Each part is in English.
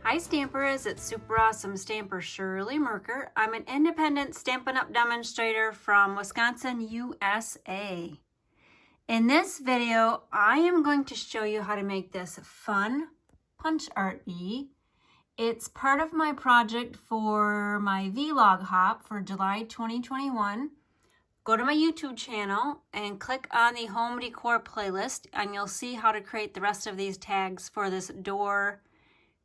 Hi Stampers, it's super awesome stamper Shirley Merker. I'm an independent Stampin' Up! Demonstrator from Wisconsin, USA. In this video, I am going to show you how to make this fun punch art bee. It's part of my project for my vlog hop for July 2021. Go to my YouTube channel and click on the home decor playlist and you'll see how to create the rest of these tags for this door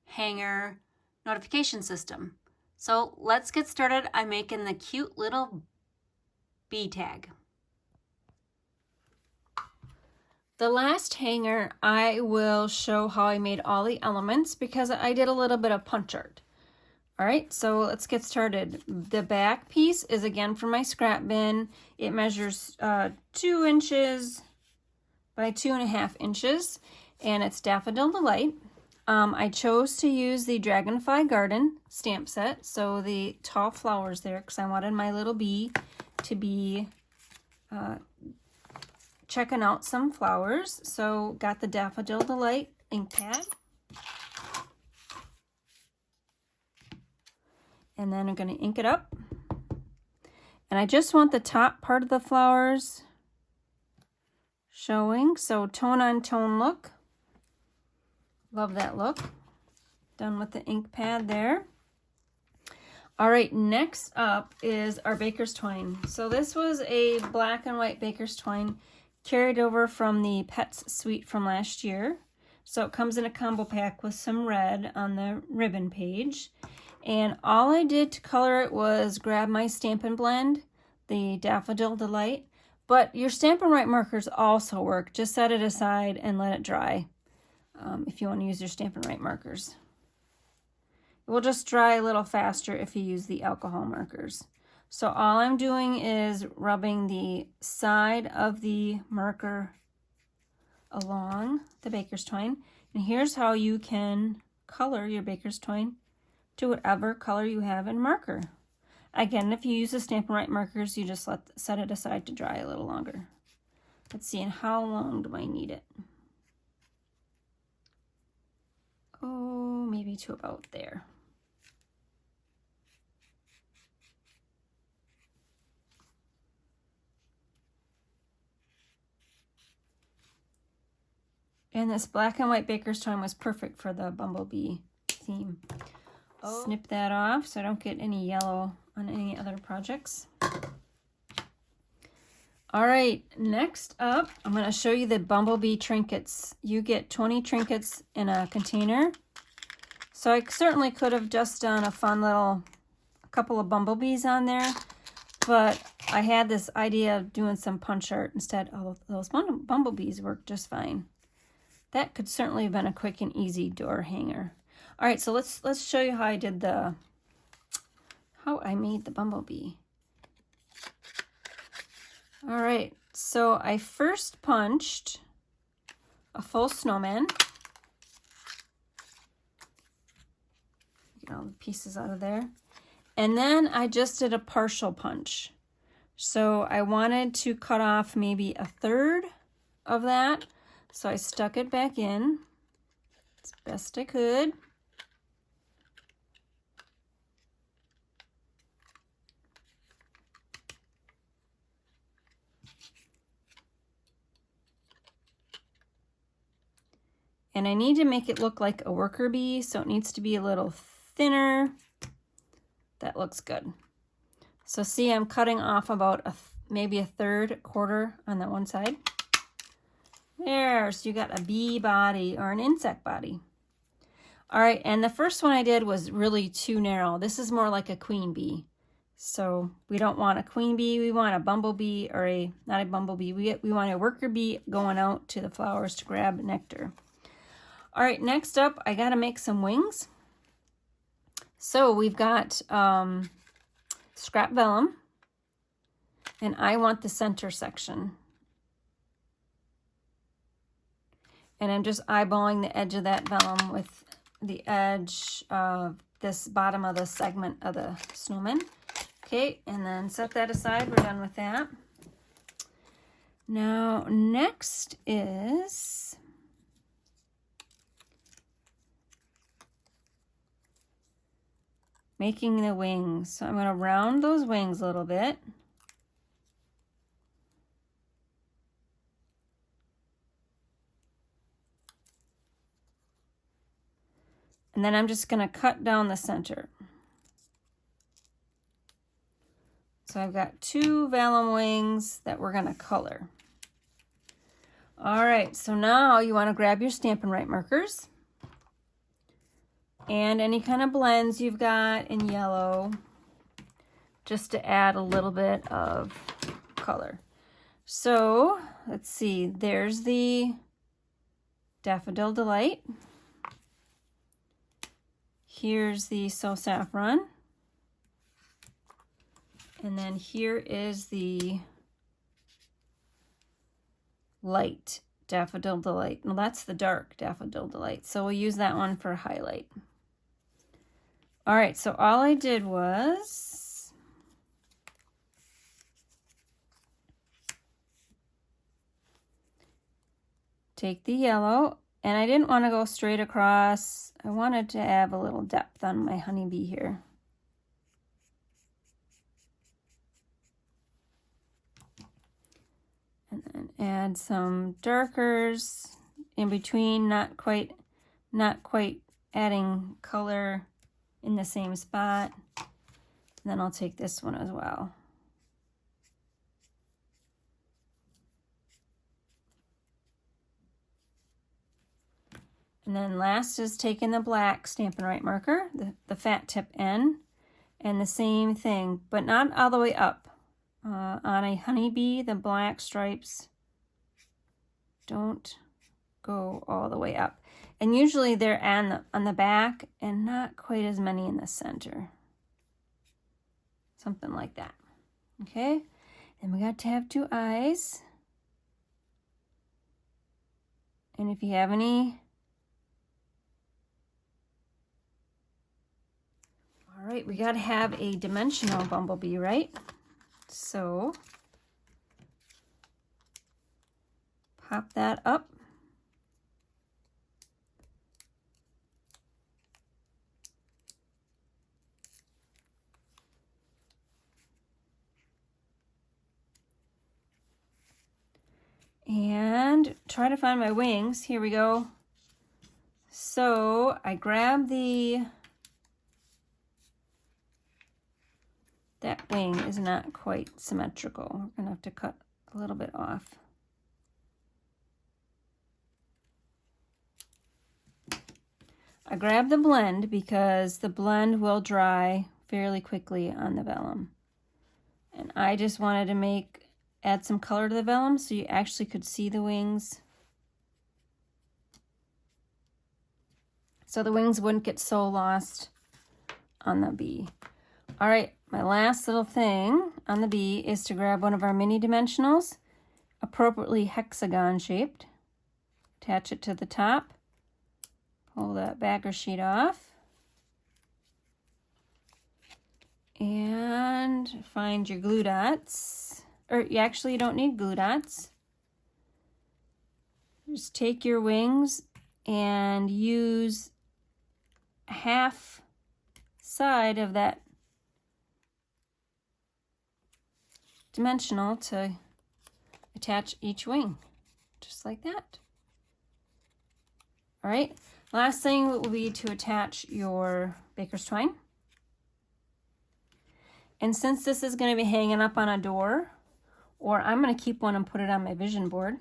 hanger notification system. So let's get started. I'm making the cute little bee tag. The last hanger I will show how I made all the elements because I did a little bit of punch art. All right, so let's get started. The back piece is again from my scrap bin. It measures 2 inches by 2.5 inches and it's Daffodil Delight. I chose to use the Dragonfly Garden stamp set, so the tall flowers there, because I wanted my little bee to be checking out some flowers. So got the Daffodil Delight ink pad. And then I'm going to ink it up. And I just want the top part of the flowers showing, so tone on tone look. Love that look. Done with the ink pad there. All right, next up is our baker's twine. So this was a black and white baker's twine carried over from the Pets Suite from last year. So it comes in a combo pack with some red on the ribbon page. And all I did to color it was grab my Stampin' Blend, the Daffodil Delight. But your Stampin' Write markers also work. Just set it aside and let it dry. If you want to use your Stampin' Write markers. It will just dry a little faster if you use the alcohol markers. So all I'm doing is rubbing the side of the marker along the baker's twine. And here's how you can color your baker's twine to whatever color you have in marker. Again, if you use the Stampin' Write markers, you just set it aside to dry a little longer. Let's see, and how long do I need it? Oh, maybe to about there. And this black and white baker's twine was perfect for the Bumble Bee theme. Oh. Snip that off so I don't get any yellow on any other projects. All right, next up, I'm going to show you the Bumble Bee trinkets. You get 20 trinkets in a container. So I certainly could have just done a fun little couple of bumblebees on there, but I had this idea of doing some punch art instead. Oh, those bumblebees work just fine. That could certainly have been a quick and easy door hanger. All right, so let's show you how I made the bumblebee. All right, so I first punched a full snowman. Get all the pieces out of there. And then I just did a partial punch. So I wanted to cut off maybe 1/3 of that. So I stuck it back in as best I could. And I need to make it look like a worker bee, so it needs to be a little thinner. That looks good. So see, I'm cutting off about maybe 1/3, 1/4 on that one side. There, so you got a bee body or an insect body. All right, and the first one I did was really too narrow. This is more like a queen bee. So we don't want a queen bee, we want a bumblebee, or not a bumblebee, we want a worker bee going out to the flowers to grab nectar. All right, next up, I gotta make some wings. So we've got scrap vellum, and I want the center section. And I'm just eyeballing the edge of that vellum with the edge of this bottom of the segment of the snowman. Okay, and then set that aside, we're done with that. Now, next is making the wings. So I'm going to round those wings a little bit. And then I'm just going to cut down the center. So I've got 2 vellum wings that we're going to color. All right, so now you want to grab your Stampin' Write markers and any kind of blends you've got in yellow, just to add a little bit of color. So let's see, there's the Daffodil Delight. Here's the So Saffron. And then here is the light Daffodil Delight. Well, that's the dark Daffodil Delight. So we'll use that one for highlight. All right, so all I did was take the yellow, and I didn't want to go straight across. I wanted to have a little depth on my honeybee here. And then add some darkers in between, not quite adding color in the same spot. And then I'll take this one as well. And then last is taking the black Stampin' Write marker, the fat tip end, and the same thing, but not all the way up. On a honeybee, the black stripes don't go all the way up. And usually they're on the back and not quite as many in the center. Something like that. Okay, and we got to have 2 eyes. And if you have any... All right, we got to have a dimensional bumblebee, right? So pop that up. And try to find my wings. Here we go. So I grab that wing is not quite symmetrical. We're gonna have to cut a little bit off. I grabbed the blend because the blend will dry fairly quickly on the vellum. And I just wanted to add some color to the vellum so you actually could see the wings. So the wings wouldn't get so lost on the bee. All right, my last little thing on the bee is to grab one of our mini dimensionals, appropriately hexagon shaped, attach it to the top, pull that backer sheet off, and find your glue dots. Or you actually don't need glue dots. Just take your wings and use half side of that dimensional to attach each wing, just like that. All right, last thing will be to attach your baker's twine. And since this is going to be hanging up on a door, or I'm going to keep one and put it on my vision board,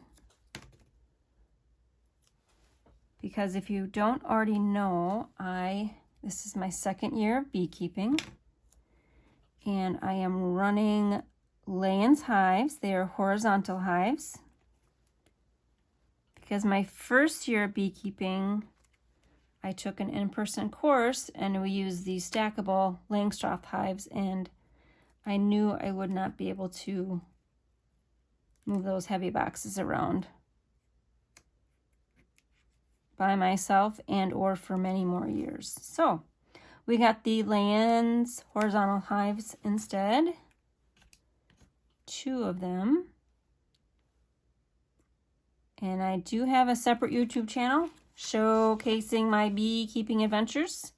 because if you don't already know, this is my 2nd year of beekeeping, and I am running lay-ins hives. They are horizontal hives. Because my 1st year of beekeeping, I took an in-person course and we used these stackable Langstroth hives, and I knew I would not be able to move those heavy boxes around by myself and or for many more years. So we got the lay-ins horizontal hives instead. 2 of them. And I do have a separate YouTube channel showcasing my beekeeping adventures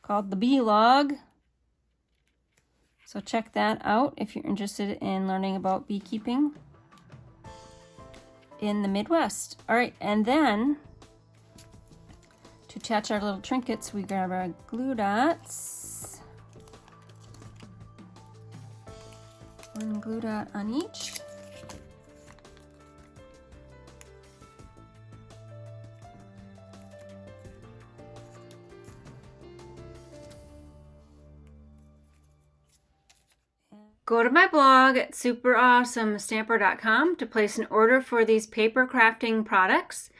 called The Bee Log. So check that out if you're interested in learning about beekeeping in the Midwest. All right, and then to attach our little trinkets, we grab our glue dots. One glue dot on each. Go to my blog at superawesomestamper.com to place an order for these paper crafting products.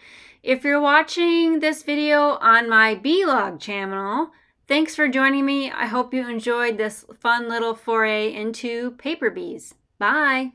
If you're watching this video on my Beelog channel, thanks for joining me. I hope you enjoyed this fun little foray into paper bees. Bye!